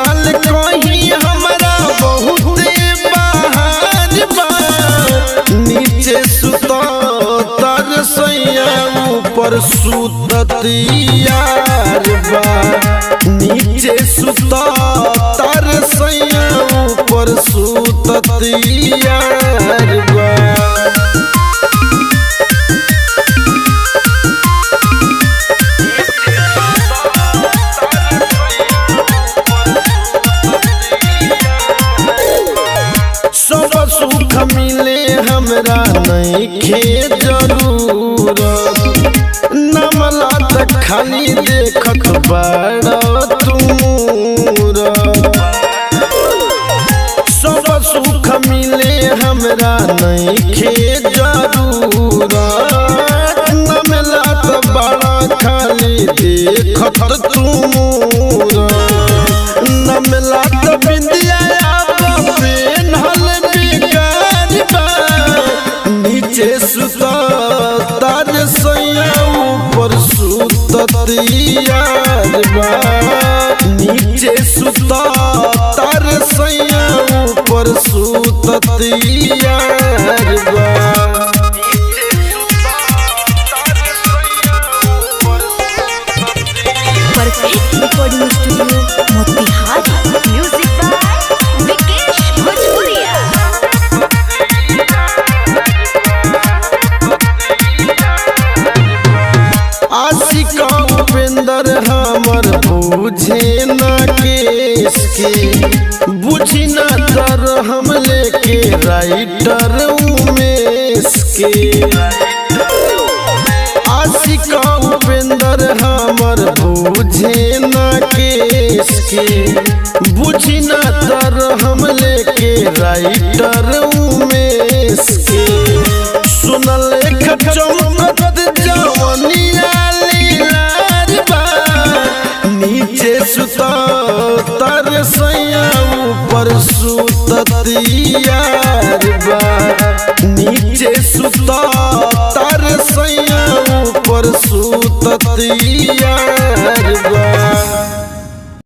चाल कहीं हमरा बहुत बहार बा। नीचे सुता तर सैया ऊपर सुततियार बा। नीचे सुता तर सैया ऊपर सुततियार बा। सब सुख मिले हमरा नइखे जरूरत। नमला त खाली देखत बड़ा तुमूर। सब सुख मिले हमरा नइखे जरूरत। नमला त बड़ा खाली देखत तुमूर। नमला त बिंदिया नीचे सुता तर सैया ऊपर सुततियार बा। नीचे सुता तर सैया ऊपर सुततियार बा। Perfect recording studio Motihari. Music by Vikesh Bhojpuriya. Ashika Upendra हमर बुझे न केस के। बुझी न कर हम लेके राइटर उमेश के। आशिका उपेंद्र हमर बुझे न केस के। बुझी न कर हम लेके राइटर उमेश के। सुनल एक चमकत जवनिया नीचे सुता तर सैया ऊपर सुततियार बा। नीचे सुता तर सैया ऊपर सुततियार बा।